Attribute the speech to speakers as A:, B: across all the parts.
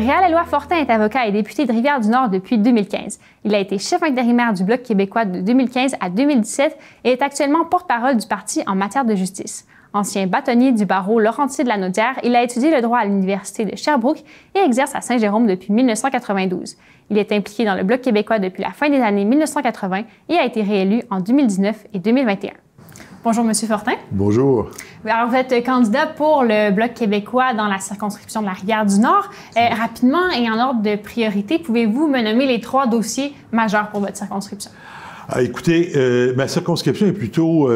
A: Réal-Éloi Fortin est avocat et député de Rivière-du-Nord depuis 2015. Il a été chef intérimaire du Bloc québécois de 2015 à 2017 et est actuellement porte-parole du parti en matière de justice. Ancien bâtonnier du barreau Laurentier-de-la-Naudière, il a étudié le droit à l'Université de Sherbrooke et exerce à Saint-Jérôme depuis 1992. Il est impliqué dans le Bloc québécois depuis la fin des années 1980 et a été réélu en 2019 et 2021. Bonjour, M. Fortin.
B: Bonjour.
A: Alors, vous êtes candidat pour le Bloc québécois dans la circonscription de la Rivière-du-Nord. Rapidement et en ordre de priorité, pouvez-vous me nommer les 3 dossiers majeurs pour votre circonscription?
B: Écoutez, ma circonscription est plutôt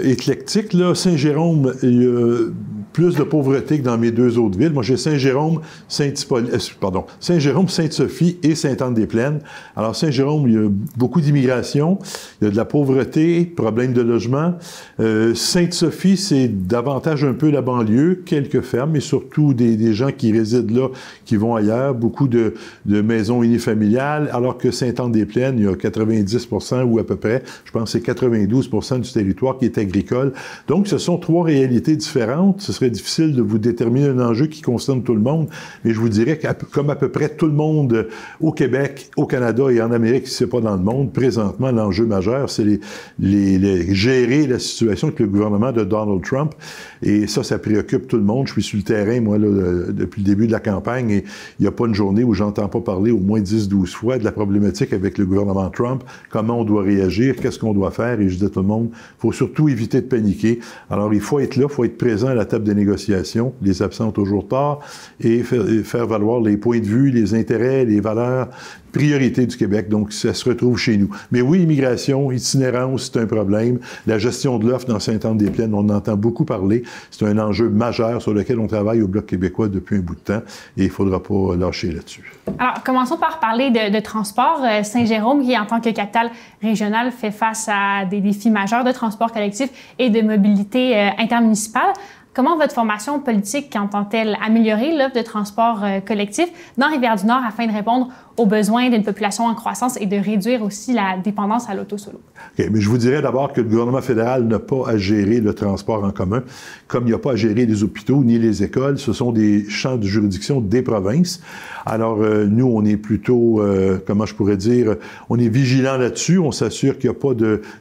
B: éclectique. Saint-Jérôme, il y a plus de pauvreté que dans mes 2 autres villes. Moi, j'ai Saint-Jérôme, Saint-Jérôme, Sainte-Sophie et Sainte-Anne-des-Plaines. Alors, Saint-Jérôme, il y a beaucoup d'immigration, il y a de la pauvreté, problème de logement. Sainte-Sophie, c'est davantage un peu la banlieue, quelques fermes, mais surtout des gens qui résident là, qui vont ailleurs, beaucoup de maisons unifamiliales, alors que Sainte-Anne-des-Plaines, il y a 90% ou à peu près, je pense que c'est 92% du territoire qui est agricole. Donc, ce sont 3 réalités différentes. Ce serait difficile de vous déterminer un enjeu qui concerne tout le monde, mais je vous dirais que comme à peu près tout le monde au Québec, au Canada et en Amérique, si ce n'est pas dans le monde, présentement, l'enjeu majeur, c'est gérer la situation avec le gouvernement de Donald Trump. Et ça préoccupe tout le monde. Je suis sur le terrain, moi, là, depuis le début de la campagne, et il n'y a pas une journée où j'entends pas parler au moins 10-12 fois de la problématique avec le gouvernement Trump, comment on doit réagir, qu'est-ce qu'on doit faire, et je dis à tout le monde, il faut surtout éviter de paniquer. Alors, il faut être là, il faut être présent à la table de négociation, les absents ont toujours tort, et faire valoir les points de vue, les intérêts, les valeurs, priorité du Québec, donc ça se retrouve chez nous. Mais oui, immigration, itinérance, c'est un problème. La gestion de l'offre dans Sainte-Anne-des-Plaines, on en entend beaucoup parler. C'est un enjeu majeur sur lequel on travaille au Bloc québécois depuis un bout de temps et il ne faudra pas lâcher là-dessus.
A: Alors, commençons par parler de transport. Saint-Jérôme, qui en tant que capitale régionale fait face à des défis majeurs de transport collectif et de mobilité intermunicipale. Comment votre formation politique entend-elle améliorer l'offre de transport collectif dans Rivière-du-Nord afin de répondre aux besoins d'une population en croissance et de réduire aussi la dépendance à l'auto-solo?
B: OK, mais je vous dirais d'abord que le gouvernement fédéral n'a pas à gérer le transport en commun, comme il n'a pas à gérer les hôpitaux ni les écoles. Ce sont des champs de juridiction des provinces. Alors, nous, on est plutôt, comment je pourrais dire, on est vigilant là-dessus. On s'assure qu'il n'y a pas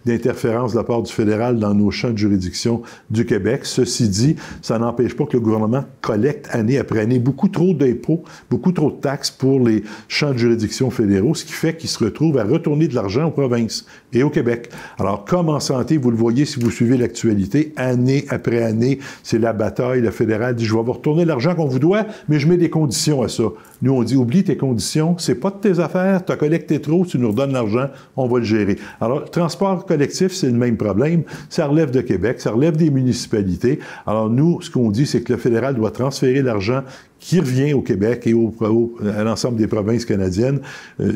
B: d'interférence de la part du fédéral dans nos champs de juridiction du Québec. Ceci dit, ça n'empêche pas que le gouvernement collecte année après année beaucoup trop d'impôts, beaucoup trop de taxes pour les champs de juridiction fédéraux, ce qui fait qu'ils se retrouvent à retourner de l'argent aux provinces et au Québec. Alors, comme en santé, vous le voyez si vous suivez l'actualité, année après année, c'est la bataille. Le fédéral dit, je vais vous retourner l'argent qu'on vous doit, mais je mets des conditions à ça. Nous, on dit, oublie tes conditions, c'est pas de tes affaires, tu as collecté trop, tu nous redonnes l'argent, on va le gérer. Alors, le transport collectif, c'est le même problème. Ça relève de Québec, ça relève des municipalités. Alors, nous, ce qu'on dit, c'est que le fédéral doit transférer l'argent qui revient au Québec et à l'ensemble des provinces canadiennes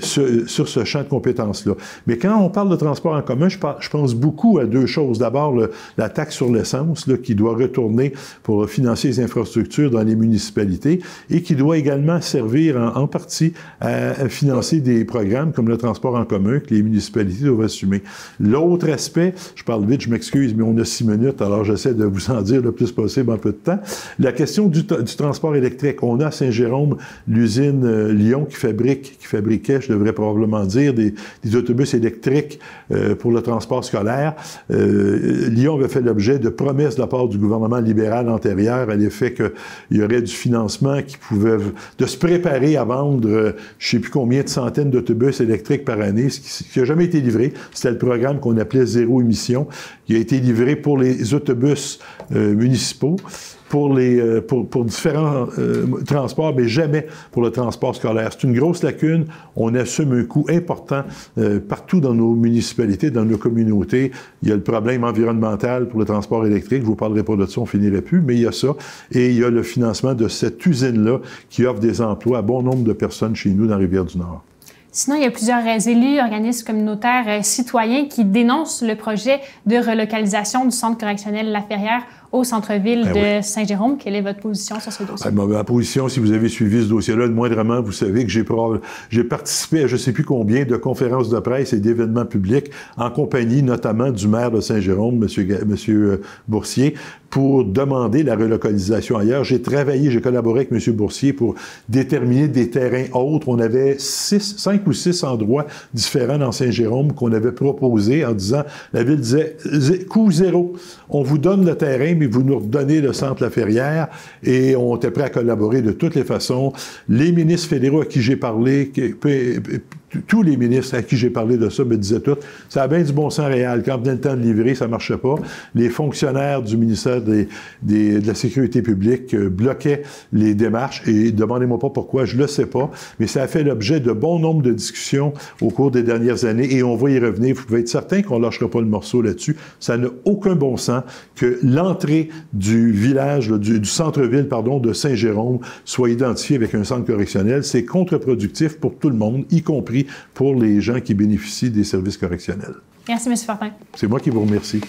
B: sur ce champ de compétences-là. Mais quand on parle de transport en commun, je pense beaucoup à 2 choses. D'abord, la taxe sur l'essence qui doit retourner pour financer les infrastructures dans les municipalités et qui doit également servir en partie à financer des programmes comme le transport en commun que les municipalités doivent assumer. L'autre aspect, je parle vite, je m'excuse, mais on a 6 minutes, alors j'essaie de vous en dire le plus possible en peu de temps. La question du transport électrique. On a à Saint-Jérôme l'usine Lyon qui fabriquait, je devrais probablement dire, des autobus électriques pour le transport scolaire. Lyon avait fait l'objet de promesses de la part du gouvernement libéral antérieur à l'effet qu'il y aurait du financement qui pouvait de se préparer à vendre je ne sais plus combien de centaines d'autobus électriques par année, ce qui n'a jamais été livré. C'était le programme qu'on appelait Zéro émission, qui a été livré pour les autobus municipaux, pour différents transports, mais jamais pour le transport scolaire. C'est une grosse lacune. On assume un coût important partout dans nos municipalités, dans nos communautés. Il y a le problème environnemental pour le transport électrique. Je ne vous parlerai pas de ça, on finirait plus, mais il y a ça. Et il y a le financement de cette usine-là qui offre des emplois à bon nombre de personnes chez nous dans Rivière-du-Nord.
A: Sinon, il y a plusieurs élus, organismes communautaires, citoyens qui dénoncent le projet de relocalisation du centre correctionnel La Ferrière au centre-ville de Saint-Jérôme. Quelle est votre position sur ce dossier?
B: Ma position, si vous avez suivi ce dossier-là, le moindrement, vous savez que j'ai participé à je ne sais plus combien de conférences de presse et d'événements publics en compagnie notamment du maire de Saint-Jérôme, M. Boursier, pour demander la relocalisation ailleurs. J'ai collaboré avec M. Boursier pour déterminer des terrains autres. On avait 5 ou 6 endroits différents dans Saint-Jérôme qu'on avait proposés en disant, la ville disait, coût zéro, on vous donne le terrain, mais vous nous redonnez le centre La Ferrière, et on était prêt à collaborer de toutes les façons. Les ministres fédéraux à qui j'ai parlé, tous les ministres à qui j'ai parlé de ça me disaient tout, ça a bien du bon sens réel. Quand venait le temps de livrer, ça ne marchait pas. Les fonctionnaires du ministère de la Sécurité publique bloquaient les démarches, et demandez-moi pas pourquoi, je le sais pas, mais ça a fait l'objet de bon nombre de discussions au cours des dernières années, et on va y revenir. Vous pouvez être certain qu'on ne lâchera pas le morceau là-dessus. Ça n'a aucun bon sens que l'entrée du village, du centre-ville, de Saint-Jérôme, soit identifiée avec un centre correctionnel. C'est contre-productif pour tout le monde, y compris pour les gens qui bénéficient des services correctionnels.
A: Merci, M. Fortin.
B: C'est moi qui vous remercie.